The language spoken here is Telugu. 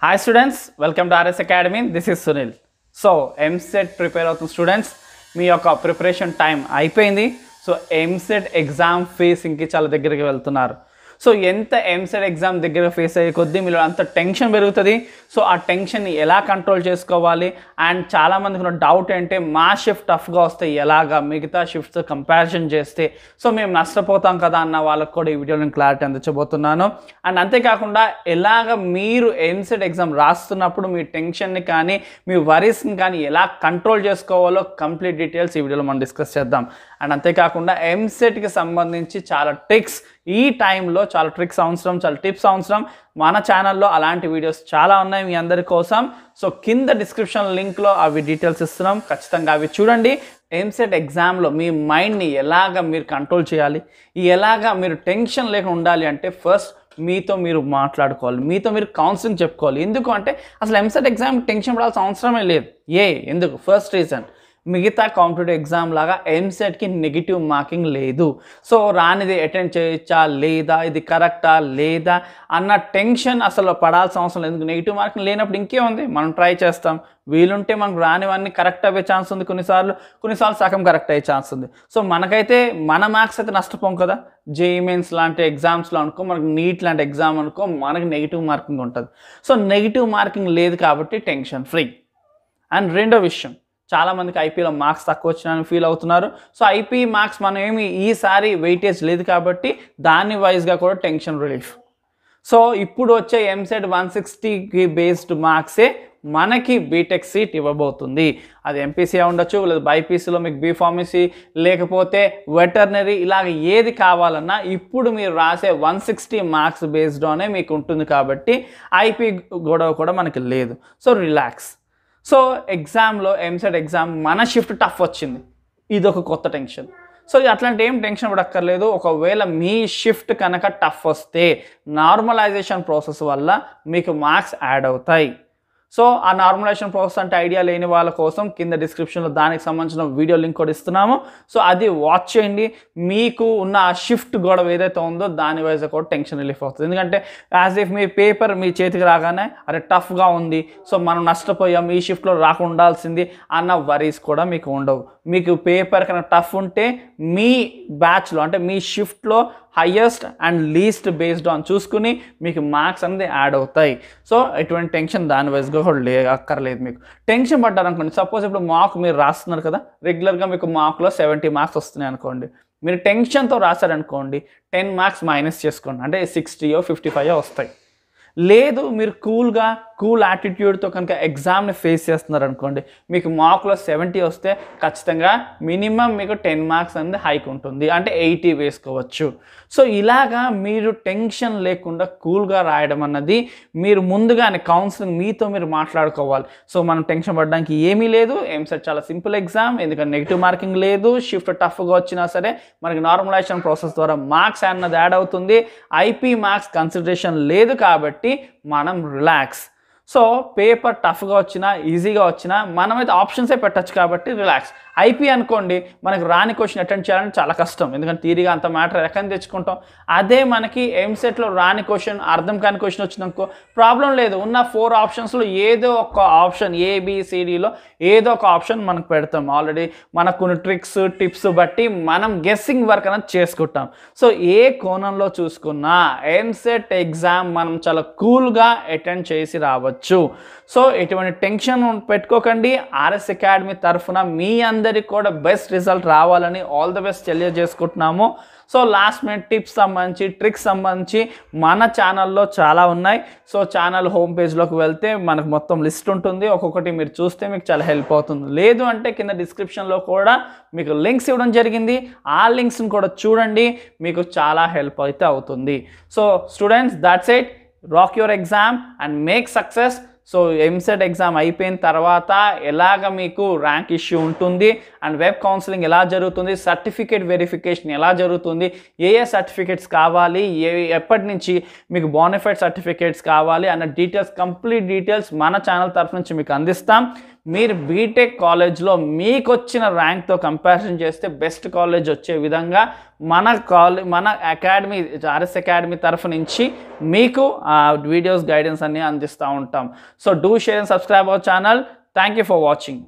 Hi students, welcome to RS Academy. This is Sunil. So EAMCET prepare అవుతున్న స్టూడెంట్స్ మీ యొక్క ప్రిపరేషన్ టైం అయిపోయింది. సో EAMCET ఎగ్జామ్ ఫేసింగ్కి చాలా దగ్గరికి వెళ్తున్నారు. సో ఎంత EAMCET ఎగ్జామ్ దగ్గర ఫేస్ అయ్యే కొద్దీ మీరు అంత టెన్షన్ పెరుగుతుంది. సో ఆ టెన్షన్ని ఎలా కంట్రోల్ చేసుకోవాలి అండ్ చాలామందికి ఉన్న డౌట్ ఏంటంటే మా షిఫ్ట్ టఫ్గా వస్తే ఎలాగా మిగతా షిఫ్ట్స్ కంపారిజన్ చేస్తే సో మేము నష్టపోతాం కదా అన్న వాళ్ళకు కూడా ఈ వీడియో నేను క్లారిటీ అందించబోతున్నాను. అండ్ అంతేకాకుండా ఎలాగ మీరు EAMCET ఎగ్జామ్ రాస్తున్నప్పుడు మీ టెన్షన్ని కానీ మీ వరీస్ని కానీ ఎలా కంట్రోల్ చేసుకోవాలో కంప్లీట్ డీటెయిల్స్ ఈ వీడియోలో మనం డిస్కస్ చేద్దాం. అండ్ అంతేకాకుండా EAMCETకి సంబంధించి చాలా ట్రిక్స్ ఈ టైంలో చాలా ట్రిక్స్ అవసరం, చాలా టిప్స్ అవసరం. మన ఛానల్లో అలాంటి వీడియోస్ చాలా ఉన్నాయి మీ అందరి కోసం. సో కింద డిస్క్రిప్షన్ లింక్లో అవి డీటెయిల్స్ ఇస్తున్నాం, ఖచ్చితంగా అవి చూడండి. EAMCET ఎగ్జామ్లో మీ మైండ్ని ఎలాగ మీరు కంట్రోల్ చేయాలి, ఎలాగ మీరు టెన్షన్ లేకుండా ఉండాలి అంటే ఫస్ట్ మీతో మీరు మాట్లాడుకోవాలి, మీతో మీరు కౌన్సిలింగ్ చెప్పుకోవాలి. ఎందుకు అంటే అసలు EAMCET ఎగ్జామ్ టెన్షన్ పడాల్సిన అవసరమే లేదు. ఎందుకు? ఫస్ట్ రీజన్, మిగతా కాంపిటేటివ్ ఎగ్జామ్ లాగా EAMCETకి నెగిటివ్ మార్కింగ్ లేదు. సో రానిది అటెండ్ చేయొచ్చా లేదా, ఇది కరెక్టా లేదా అన్న టెన్షన్ అసలు పడాల్సిన అవసరం లేదు. నెగిటివ్ మార్కింగ్ లేనప్పుడు ఇంకేముంది, మనం ట్రై చేస్తాం, వీలుంటే మనకు రానివన్నీ కరెక్ట్ అయ్యే ఛాన్స్ ఉంది, కొన్నిసార్లు సగం కరెక్ట్ అయ్యే ఛాన్స్ ఉంది. సో మనకైతే మన మార్క్స్ అయితే నష్టపోం కదా. JEE మెయిన్స్ లాంటి ఎగ్జామ్స్లో అనుకో, మనకు నీట్ లాంటి ఎగ్జామ్ అనుకో, మనకు నెగిటివ్ మార్కింగ్ ఉంటుంది. సో నెగిటివ్ మార్కింగ్ లేదు కాబట్టి టెన్షన్ ఫ్రీ. అండ్ రెండో విషయం, చాలామందికి ఐపీలో మార్క్స్ తక్కువ వచ్చినాయని ఫీల్ అవుతున్నారు. సో ఐపీ మార్క్స్ మనం ఏమి ఈసారి వెయిటేజ్ లేదు కాబట్టి దాని వైజ్గా కూడా టెన్షన్ రిలీఫ్. సో ఇప్పుడు వచ్చే EAMCET 160కి బేస్డ్ మార్క్సే మనకి బీటెక్ సీట్ ఇవ్వబోతుంది. అది MPC ఉండొచ్చు, లేదా BIPCలో మీకు B.Pharmacy లేకపోతే వెటర్నరీ, ఇలాగ ఏది కావాలన్నా ఇప్పుడు మీరు రాసే 160 మార్క్స్ బేస్డ్లోనే మీకు ఉంటుంది కాబట్టి ఐపీ గొడవ కూడా మనకి లేదు. So relax. సో ఎగ్జామ్లో EAMCET ఎగ్జామ్ మన షిఫ్ట్ టఫ్ వచ్చింది, ఇదొక కొత్త టెన్షన్. సో అట్లాంటి ఏం టెన్షన్ పడక్కర్లేదు. ఒకవేళ మీ షిఫ్ట్ కనుక టఫ్ వస్తే నార్మలైజేషన్ ప్రాసెస్ వల్ల మీకు మార్క్స్ యాడ్ అవుతాయి. సో ఆ నార్మలైజేషన్ ప్రాసెస్ అంటే ఐడియా లేని వాళ్ళ కోసం కింద డిస్క్రిప్షన్లో దానికి సంబంధించిన వీడియో లింక్ కూడా ఇస్తున్నాము. సో అది వాచ్ చేయండి. మీకు ఉన్న ఆ షిఫ్ట్ గొడవ ఏదైతే ఉందో దాని వైజ్ కూడా టెన్షన్ రిలీఫ్ అవుతుంది. ఎందుకంటే యాజ్ ఇఫ్ మీ పేపర్ మీ చేతికి రాగానే అరే టఫ్గా ఉంది, సో మనం నష్టపోయాం, ఈ షిఫ్ట్లో రాకుండా ఉండాల్సింది అన్న వరీస్ కూడా మీకు ఉండవు. మీకు పేపర్ కన్నా టఫ్ ఉంటే మీ బ్యాచ్లో అంటే మీ షిఫ్ట్లో highest and least based on చూసుకుని మీకు మార్క్స్ అనేది యాడ్ అవుతాయి. సో ఎటువంటి టెన్షన్ దాని వైజ్గా కూడా అక్కర్లేదు. మీకు టెన్షన్ పడ్డారనుకోండి, సపోజ్ ఇప్పుడు మార్క్ మీరు రాస్తున్నారు కదా, రెగ్యులర్గా మీకు మార్క్లో 70 మార్క్స్ వస్తున్నాయి అనుకోండి, మీరు టెన్షన్తో రాశారనుకోండి 10 మార్క్స్ మైనస్ చేసుకోండి, అంటే 60 55 వస్తాయి. లేదు మీరు కూల్ యాటిట్యూడ్తో కనుక ఎగ్జామ్ని ఫేస్ చేస్తున్నారు అనుకోండి, మీకు మార్క్లో 70 వస్తే ఖచ్చితంగా మినిమం మీకు 10 మార్క్స్ అనేది హైక్ ఉంటుంది, అంటే 80 వేసుకోవచ్చు. సో ఇలాగా మీరు టెన్షన్ లేకుండా కూల్గా రాయడం అన్నది మీరు ముందుగానే కౌన్సిలింగ్ మీతో మీరు మాట్లాడుకోవాలి. సో మనం టెన్షన్ పడడానికి ఏమీ లేదు. EAMCET చాలా సింపుల్ ఎగ్జామ్, ఎందుకంటే నెగిటివ్ మార్కింగ్ లేదు. షిఫ్ట్ టఫ్గా వచ్చినా సరే మనకి నార్మలైజేషన్ ప్రాసెస్ ద్వారా మార్క్స్ అన్నది యాడ్ అవుతుంది. ఐపీ మార్క్స్ కన్సిడరేషన్ లేదు కాబట్టి మనం రిలాక్స్. సో పేపర్ టఫ్గా వచ్చినా ఈజీగా వచ్చినా మనమైతే ఆప్షన్సే పెట్టచ్చు కాబట్టి రిలాక్స్. ఐపీ అనుకోండి, మనకు రాని క్వశ్చన్ అటెండ్ చేయాలంటే చాలా కష్టం, ఎందుకంటే థియరీగా అంత మ్యాటర్ ఎక్కడ తెచ్చుకుంటాం. అదే మనకి EAMCETలో రాని క్వశ్చన్, అర్థం కాని క్వశ్చన్ వచ్చిందనుకో ప్రాబ్లం లేదు. ఉన్న 4 ఆప్షన్స్లో ఏదో ఒక ఆప్షన్ ABCDలో ఏదో ఒక ఆప్షన్ మనకు పెడతాం. ఆల్రెడీ మనకు కొన్ని ట్రిక్స్ టిప్స్ బట్టి మనం గెస్సింగ్ వర్క్ అనేది చేసుకుంటాం. సో ఏ కోణంలో చూసుకున్నా EAMCET ఎగ్జామ్ మనం చాలా కూల్గా అటెండ్ చేసి రావచ్చు. సో ఎటువంటి టెన్షన్ పెట్టుకోకండి. RS అకాడమీ తరఫున మీ అందరికి కూడా బెస్ట్ రిజల్ట్ రావాలని ఆల్ ద బెస్ట్ తెలియజేసుకుంటున్నాము. సో లాస్ట్ మినిట్ టిప్స్ సంబంధించి ట్రిక్స్ సంబంధించి మన ఛానల్లో చాలా ఉన్నాయి. సో ఛానల్ హోమ్ పేజ్లోకి వెళ్తే మనకు మొత్తం లిస్ట్ ఉంటుంది, ఒక్కొక్కటి మీరు చూస్తే మీకు చాలా హెల్ప్ అవుతుంది. లేదు అంటే కింద డిస్క్రిప్షన్లో కూడా మీకు లింక్స్ ఇవ్వడం జరిగింది, ఆ లింక్స్ని కూడా చూడండి, మీకు చాలా హెల్ప్ అయితే అవుతుంది. So students, that's it. Rock your exam and make success. So EAMCET exam అయిపోయిన తర్వాత ఎలాగ మీకు ర్యాంక్ ఇష్యూ ఉంటుంది అండ్ వెబ్ కౌన్సిలింగ్ ఎలా జరుగుతుంది, సర్టిఫికేట్ వెరిఫికేషన్ ఎలా జరుగుతుంది, ఏ సర్టిఫికేట్స్ కావాలి, ఎప్పటి నుంచి మీకు బోనఫైడ్ సర్టిఫికేట్స్ కావాలి అన్న డీటెయిల్స్, కంప్లీట్ డీటెయిల్స్ మన ఛానల్ తరఫు నుంచి మీకు అందిస్తాం. మీరు బీటెక్ కాలేజ్లో మీకు వచ్చిన ర్యాంక్తో కంపారిజన్ చేస్తే బెస్ట్ కాలేజ్ వచ్చే విధంగా మన అకాడమీ ఆర్ఎస్ అకాడమీ తరఫు నుంచి మీకు వీడియోస్ గైడెన్స్ అన్నీ అందిస్తూ ఉంటాం. So do share and subscribe our channel. Thank you for watching.